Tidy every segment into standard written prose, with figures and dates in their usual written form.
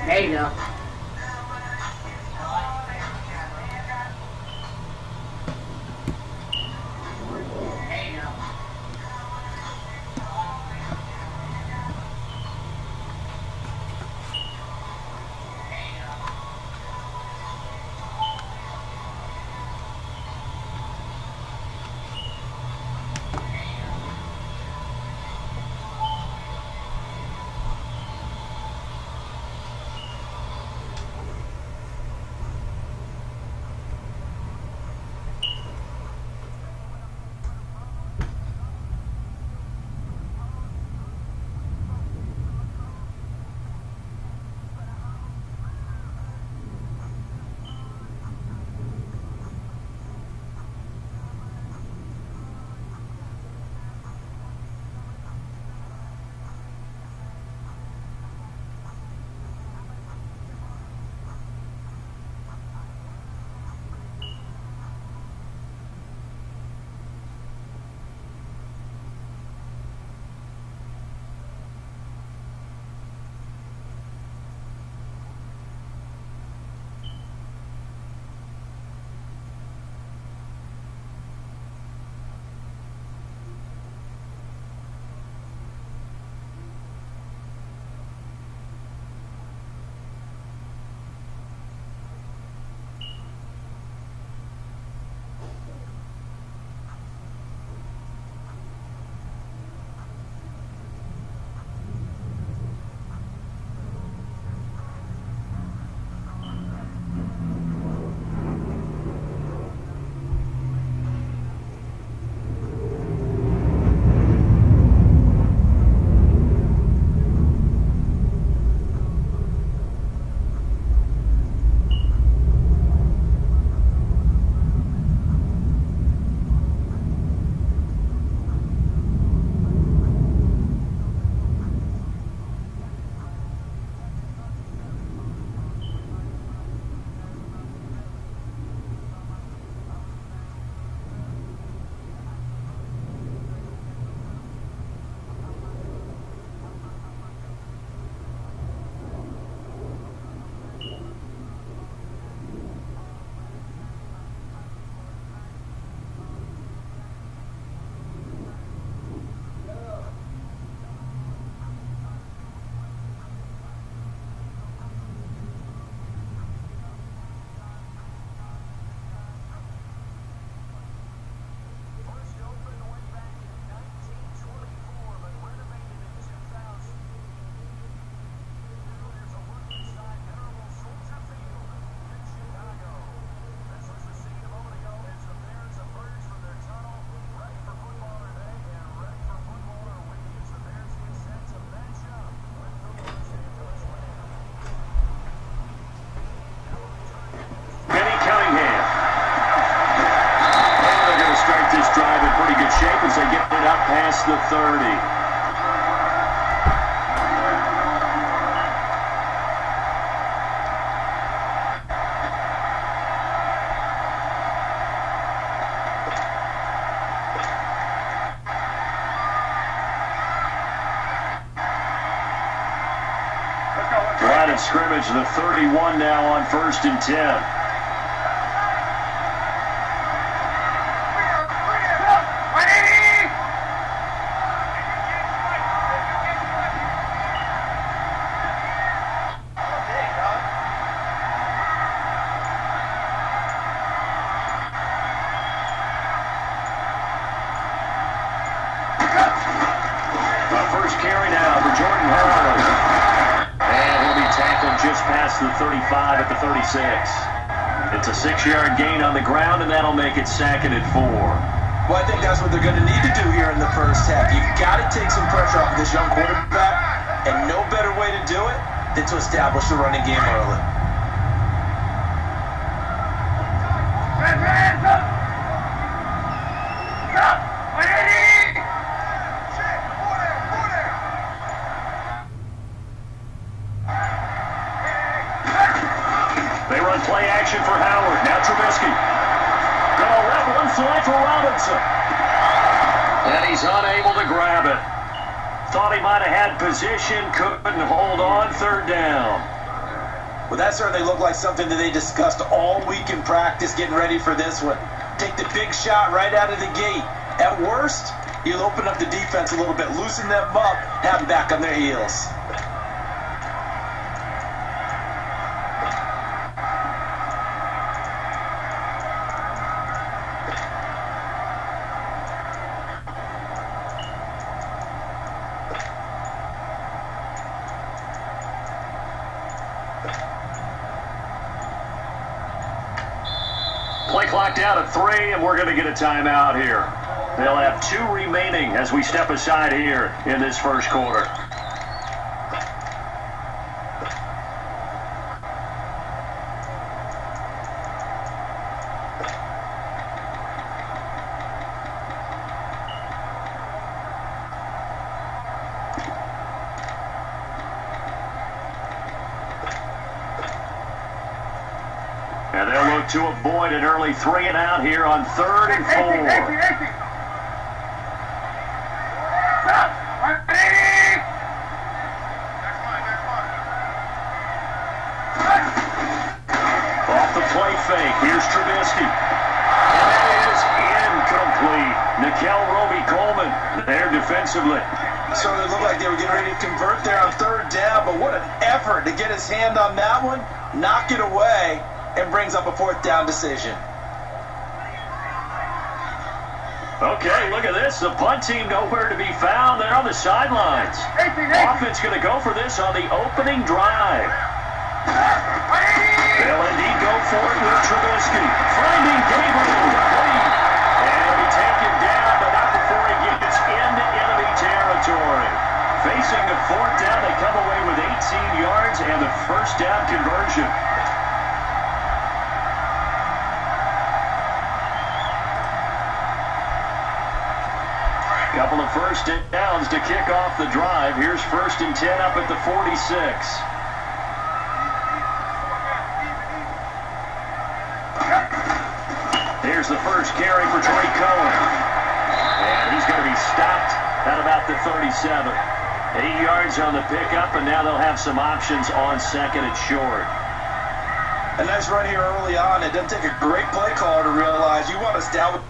There you go. the 30. Line of scrimmage, the 31 now on 1st and 10. The 35 at the 36. It's a 6-yard gain on the ground, and that'll make it 2nd and 4. Well, I think that's what they're going to need to do here in the first half. You've got to take some pressure off of this young quarterback, and no better way to do it than to establish the running game early. Play action for Howard. Now Trubisky. Gonna let one fly for Robinson. And he's unable to grab it. Thought he might have had position. Couldn't hold on. 3rd down. Well, that certainly looked like something that they discussed all week in practice getting ready for this one. Take the big shot right out of the gate. At worst, you'll open up the defense a little bit, loosen them up, have them back on their heels. Play clock down at 3, and we're going to get a timeout here. They'll have 2 remaining as we step aside here in this first quarter. And they'll look to avoid an early 3 and out here on 3rd and 4. Off the play fake, here's Trubisky. And it is incomplete. Nikel Roby-Coleman there defensively. So it looked like they were getting ready to convert there on 3rd down, but what an effort to get his hand on that one, knock it away, and brings up a 4th down decision. Okay, look at this. The punt team nowhere to be found. They're on the sidelines. Offense going to go for this on the opening drive. They'll indeed go for it with Trubisky. Finding Gabriel. And he taken down, but not before he gets into enemy territory. Facing the 4th down, they come away with 18 yards and the 1st down conversion. Couple of 1st downs to kick off the drive. Here's 1st and 10 up at the 46. Here's the first carry for Trey Cohen. And he's going to be stopped at about the 37. 8 yards on the pickup, and now they'll have some options on 2nd and short. A nice run here early on. It doesn't take a great play caller to realize you want to establish.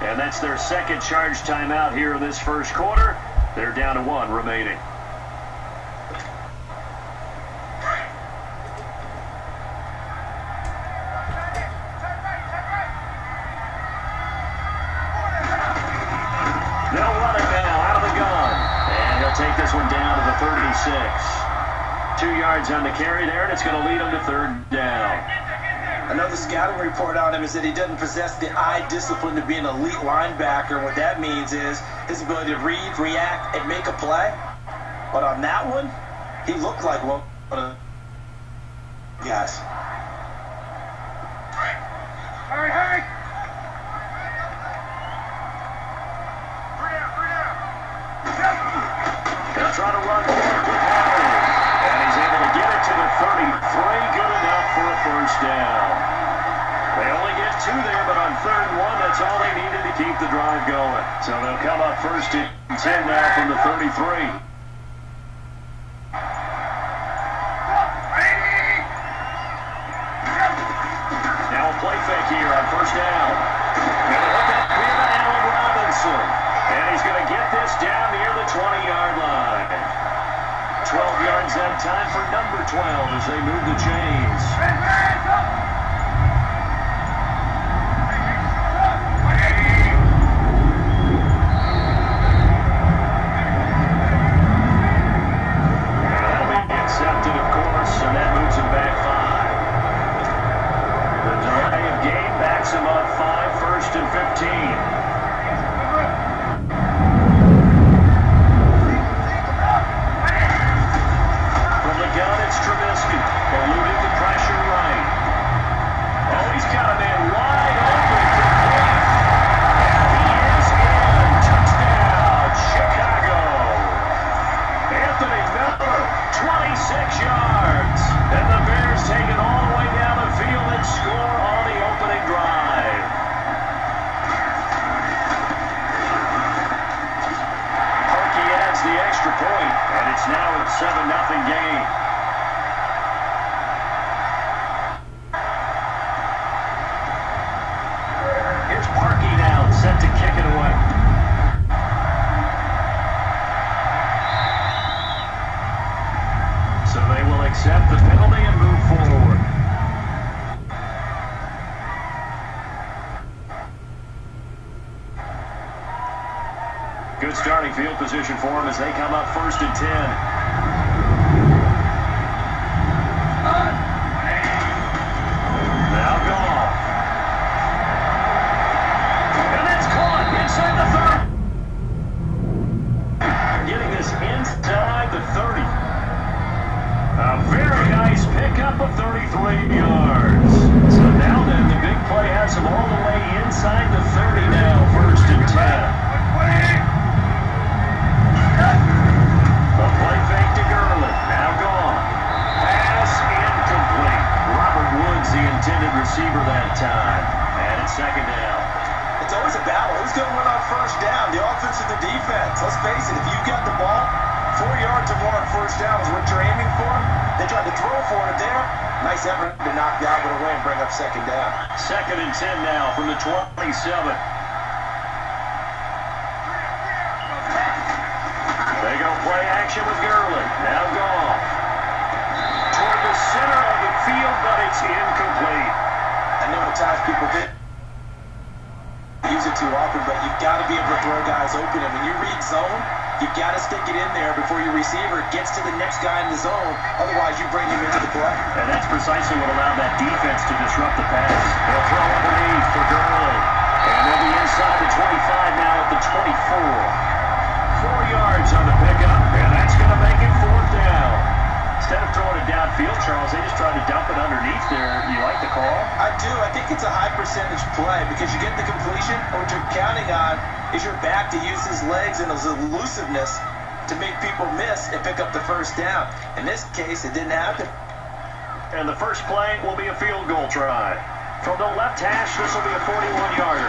And that's their 2nd charge timeout here in this first quarter. They're down to 1 remaining. They'll run it now out of the gun. And he'll take this one down to the 36. 2 yards on the carry there, and it's going to lead them to 3rd down. Another scouting report on him is that he doesn't possess the eye discipline to be an elite linebacker. What that means is his ability to read, react, and make a play. But on that one, he looked like one of the guys. Hurry! They'll try to run forward with Howard. And he's able to get it to the 33. Good enough for a 1st down. They only get 2 there, but on 3rd and 1, that's all they needed to keep the drive going. So they'll come up 1st and 10 now from the 33. Now a play fake here on 1st down. Going to look at Allen Robinson. And he's going to get this down near the 20-yard line. 12 yards that time for number 12 as they move the chains. That'll be accepted, of course, and that moves him back 5. The delay of game backs him up 5, 1st and 15. Trubisky eluding the pressure right. Oh, he's got a man wide open for Blake. And he is in. Touchdown, Chicago. Anthony Miller, 26 yards. And the Bears take it all the way down the field and score on the opening drive. Parkey adds the extra point, and it's now a 7-0 game. Here's Parkey now, set to kick it away. So they will accept the penalty and move forward. Good starting field position for them as they come up 1st and 10. Now Goff. And it's caught inside the 30. Getting this inside the 30. A very nice pickup of 33 yards. So now then, the big play has him all the way inside the 30 now, 1st and 10. The play fake to Gurley. Now gone. Pass incomplete. Robert Woods, the intended receiver that time. And it's 2nd down. It's always a battle. Who's going to win on 1st down? The offense or the defense? Let's face it, if you've got the ball, 4 yards or more on 1st down is what you're aiming for. They tried to throw for it there. Nice effort to knock that one away and bring up 2nd down. 2nd and 10 now from the 27. They go play action with Gurley. Now Goff. Toward the center of the field, but it's incomplete. I know at times people did use it too often, but you've got to be able to throw guys open. And when you read zone, you've got to stick it in there before your receiver gets to the next guy in the zone. Otherwise, you bring him into the play. And that's precisely what allowed that defense to disrupt the pass. They'll throw underneath for Gurley. And they'll be inside the 25 now at the 24. 4 yards on the pickup, and that's going to make it 4th down. Instead of throwing it downfield, Charles, they just tried to dump it underneath there. You like the call? I do. I think it's a high percentage play because you get the completion. What you're counting on is your back to use his legs and his elusiveness to make people miss and pick up the 1st down. In this case, it didn't happen. And the first play will be a field goal try. From the left hash, this will be a 41-yarder.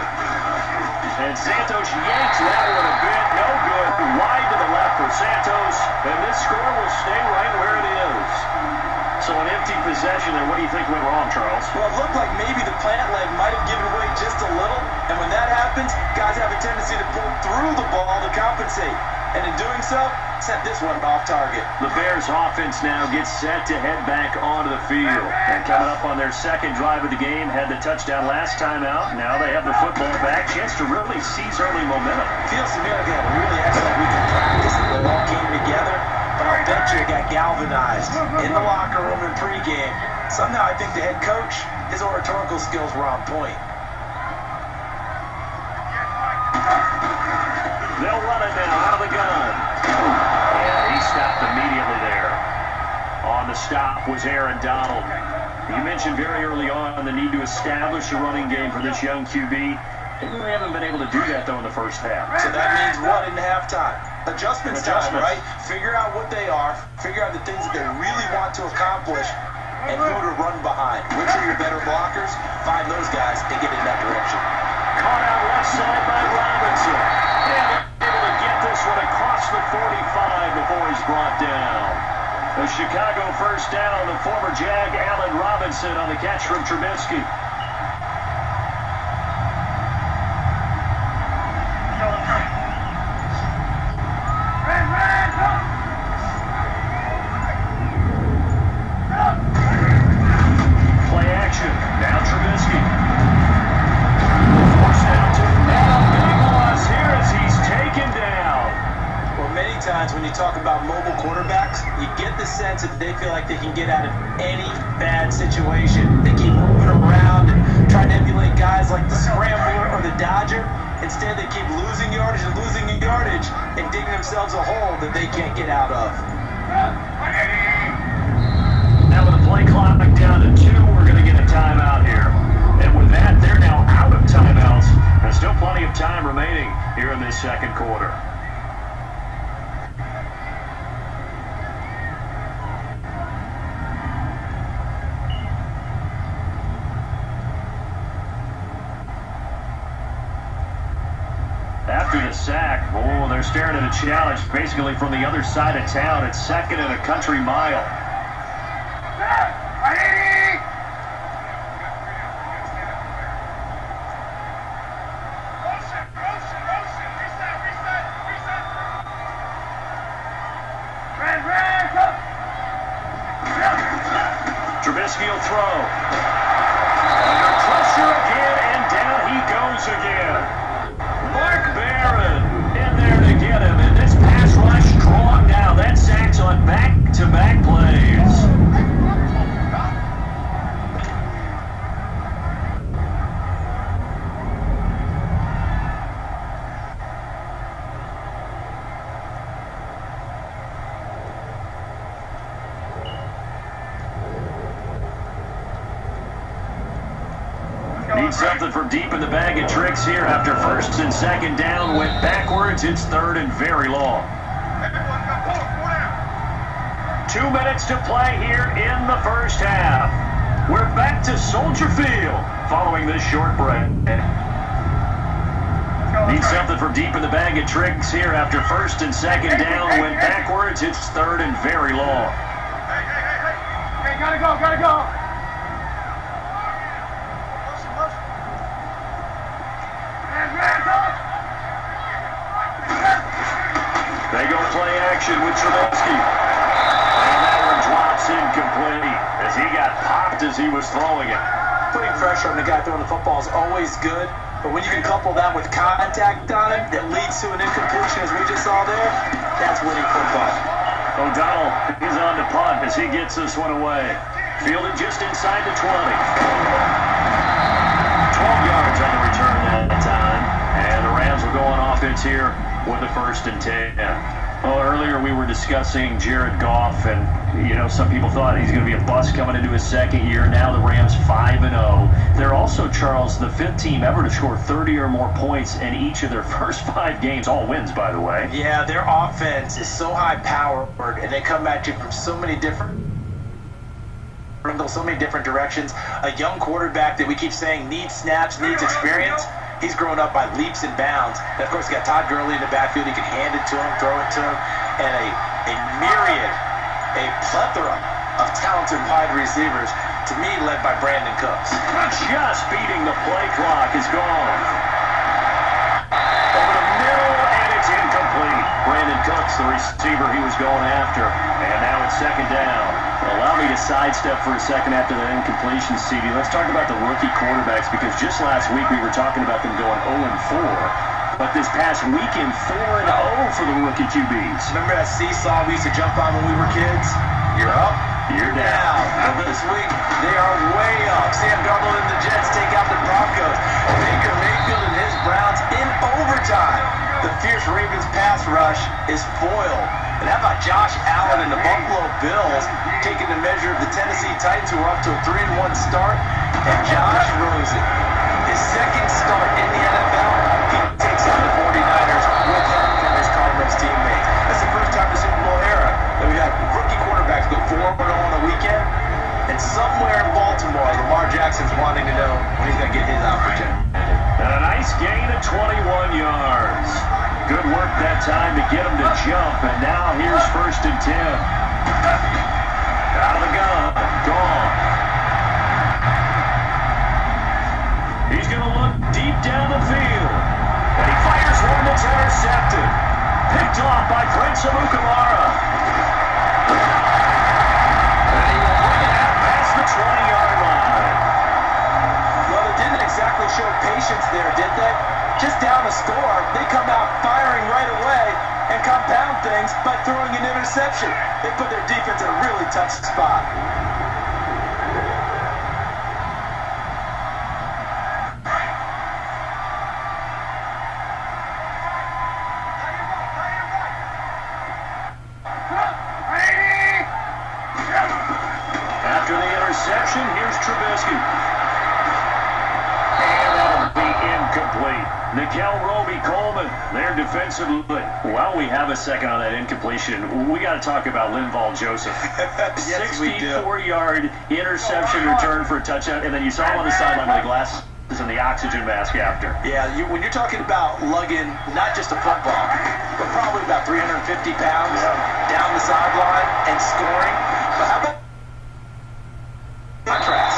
And Santos yanks that one a bit. No good. Wide to the left for Santos. And this score will stay right where it is. So an empty possession there. What do you think went wrong, Charles? Well, it looked like maybe the plant leg might have given way just a little. And when that happens, guys have a tendency to pull through the ball to compensate. And in doing so, set this one off target. The Bears offense now gets set to head back onto the field. And coming up on their 2nd drive of the game, had the touchdown last time out. Now they have the football back. Chance to really seize early momentum. Feels to me like they had a really excellent week of practice. They all came together. But I'll bet you it got galvanized in the locker room in pregame. Somehow I think the head coach, his oratorical skills were on point. They'll run it now out of the gun. Yeah, he stopped immediately there. On the stop was Aaron Donald. You mentioned very early on the need to establish a running game for this young QB. They really haven't been able to do that, though, in the first half. So that means what in halftime? Adjustments time, right? Figure out what they are. Figure out the things that they really want to accomplish and who to run behind. Which are your better blockers? Find those guys and get in that direction. Caught out left side by Robinson. And able to get this one across the 45 before he's brought down. The Chicago 1st down, the former Jag Allen Robinson on the catch from Trubisky. Play action. Now Trubisky. Forced down to big loss here as he's taken down. Well, many times when you talk about mobile quarterbacks, you get the sense that they feel like they can get out of any bad situation. They keep moving around and trying to emulate guys like the Scrambler or the Dodger. Instead, they keep losing yardage and digging themselves a hole that they can't get out of. Now with the play clock down to 2, we're going to get a timeout here. And with that, they're now out of timeouts. There's still plenty of time remaining here in this 2nd quarter. sack. Oh, they're staring at a challenge basically from the other side of town. It's 2nd and a country mile. Trubisky will throw. Under pressure again, and down he goes again. Mark Barron in there to get him, and this pass rush strong now. That sacks on back-to-back plays. Need something from deep in the bag of tricks here after 1st and 2nd down. Went backwards. It's 3rd and very long. 2 minutes to play here in the first half. We're back to Soldier Field following this short break. Need something from deep in the bag of tricks here after 1st and 2nd down. Went backwards. It's 3rd and very long. Hey, gotta go, gotta go. They go play action with Trubisky. And that one drops incomplete as he got popped as he was throwing it. Putting pressure on the guy throwing the football is always good, but when you can couple that with contact on him that leads to an incompletion as we just saw there, that's winning football. O'Donnell is on the punt as he gets this one away. Fielded just inside the 20. 12 yards on the return that time. And the Rams will go on offense here with the 1st and 10. Well, earlier we were discussing Jared Goff, and, some people thought he's going to be a bust coming into his 2nd year. Now the Rams 5-0. They're also, Charles, the 5th team ever to score 30 or more points in each of their first 5 games. All wins, by the way. Yeah, their offense is so high-powered, and they come at you from so many different directions. A young quarterback that we keep saying needs snaps, needs experience. He's grown up by leaps and bounds. And, of course, you got Todd Gurley in the backfield. He can hand it to him, throw it to him. And a plethora of talented wide receivers, to me, led by Brandon Cooks. Just beating the play clock is gone. Over the middle, and it's incomplete. Brandon Cooks, the receiver he was going after. And now it's 2nd down. Allow me to sidestep for a second after that incompletion, CD. Let's talk about the rookie quarterbacks, because just last week we were talking about them going 0-4. But this past weekend, 4-0 for the rookie QBs. Remember that seesaw we used to jump on when we were kids? You're up, you're down. But this week, they are way up. Sam Darnold and the Jets take out the Broncos. Baker Mayfield and his Browns in overtime. The fierce Ravens pass rush is foiled. And how about Josh Allen and the Buffalo Bills taking the measure of the Tennessee Titans, who are up to a 3-1 start? And Josh Rosen, his 2nd start in the NFL, he takes on the 49ers with help from his Cardinals teammates. That's the first time in the Super Bowl era that we had rookie quarterbacks go 4-0 on a weekend. And somewhere in Baltimore, Lamar Jackson's wanting to know when he's going to get his opportunity. And a nice gain of 21 yards. Good work that time to get him to jump. And now here's 1st and 10. Out of the gun. Gone. He's going to look deep down the field. And he fires one that's intercepted. Picked off by Prince Amukamara. And he will bring it out past the 20-yard line. Well, they didn't exactly show patience there, did they? Just down a score, they come out firing right away and compound things by throwing an interception. They put their defense in a really tough spot. After the interception, here's Trubisky. And that'll be incomplete. Nickel Roby-Coleman, there defensively. Well, we have a second on that incompletion. We got to talk about Linval Joseph. Yes, 64-yard interception return for a touchdown, and then you saw him on the sideline with a glass in the oxygen mask after. Yeah, when you're talking about lugging not just a football, but probably about 350 pounds down the sideline and scoring. But how about contrast?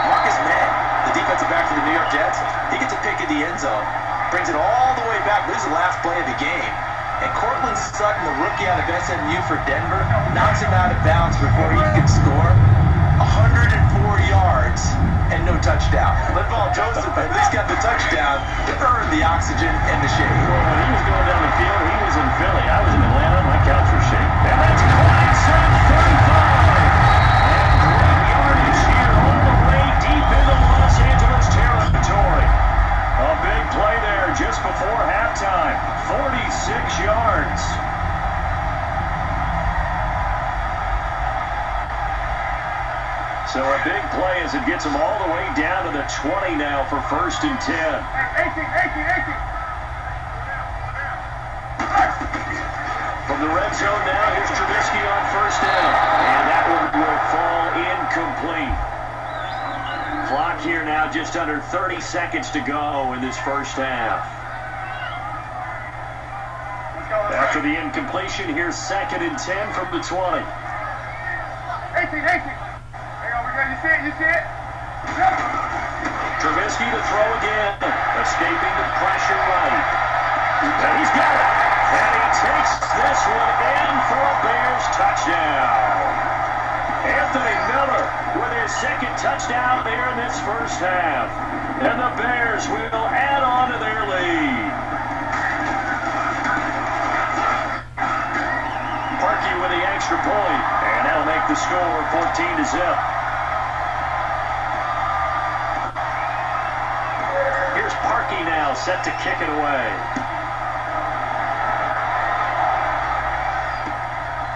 Marcus Mann, the defensive back for the New York Jets, he gets a pick in the end zone, brings it all the way back. This is the last play of the game. And Cortland Sutton, the rookie out of SMU for Denver, knocks him out of bounds before he can score. 104 yards and no touchdown. Linval Joseph at least got the touchdown to earn the oxygen and the shade. Well, when he was going down the field, he was in Philly. I was in Atlanta. My couch was shaking. And that's Clemson 35. And great yardage here all the way deep into Los Angeles territory. A big play there just before halftime. 46 yards. So a big play as it gets them all the way down to the 20 now for 1st and 10. 18. From the red zone now, here's Trubisky on 1st down. And that one will fall incomplete. Clock here now just under 30 seconds to go in this first half. After the incompletion, here's 2nd and 10 from the 20. 18. You see it? Trubisky to throw again, escaping the pressure right. And he's got it. And he takes this one in for a Bears touchdown. Anthony Miller with his 2nd touchdown there in this first half. And the Bears will add on to their lead. Parkey with the extra point. And that'll make the score 14-0. Now set to kick it away.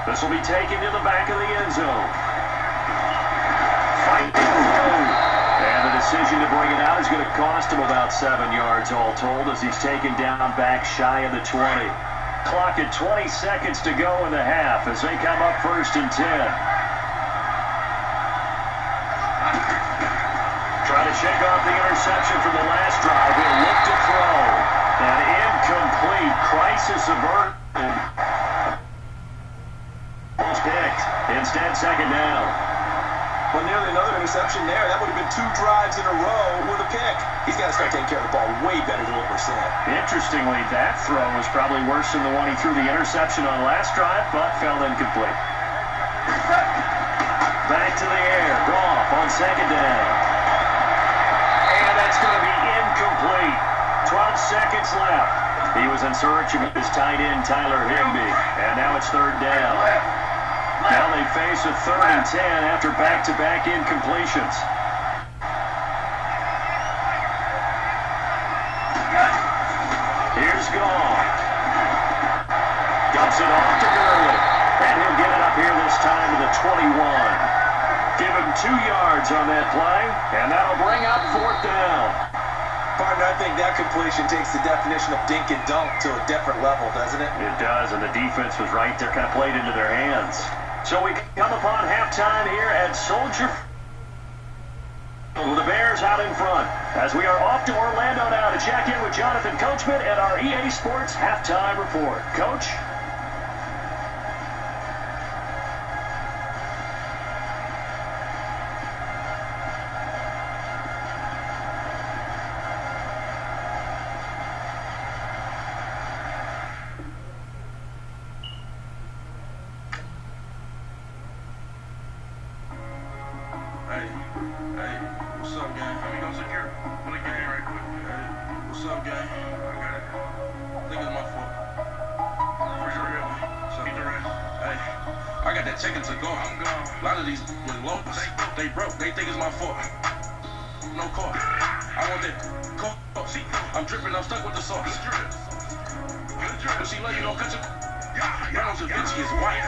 This will be taken to the back of the end zone. Fighting through. And the decision to bring it out is going to cost him about 7 yards all told as he's taken down back shy of the 20. Clock at 20 seconds to go in the half as they come up 1st and 10. Try to shake off the interception from the last drive. He'll look to throw. And incomplete. Crisis averted. Picked. Instead, 2nd down. Well, nearly another interception there. That would have been 2 drives in a row with a pick. He's got to start taking care of the ball way better than what we're seeing. Interestingly, that throw was probably worse than the one he threw the interception on last drive, but fell incomplete. Back to the air. Goff on 2nd down. It's going to be incomplete. 12 seconds left. He was in search of his tight end, Tyler Higbee. And now it's 3rd down. Now they face a 3rd and 10 after back-to-back incompletions. Here's Goff. Dumps it off to Gurley. And he'll get it up here this time to the 21. Give him 2 yards on that play, and that'll bring up 4th down. Partner, I think that completion takes the definition of dink and dunk to a different level, doesn't it? It does, and the defense was right there, kind of played into their hands. So we come upon halftime here at Soldier with the Bears out in front. As we are off to Orlando now to check in with Jonathan Coachman at our EA Sports Halftime Report. Coach? Hey, what's up, gang? Let me go secure the game right quick. Hey, what's up, gang? I got it. I think it's my fault. For real. So, hey, I got that chicken to go. I'm gone. A lot of these locals, they broke. They think it's my fault. No car. I want that coke. I'm dripping. I'm stuck with the sauce. Good drip. But she love you, don't cut your... Reynolds and Vinci is white.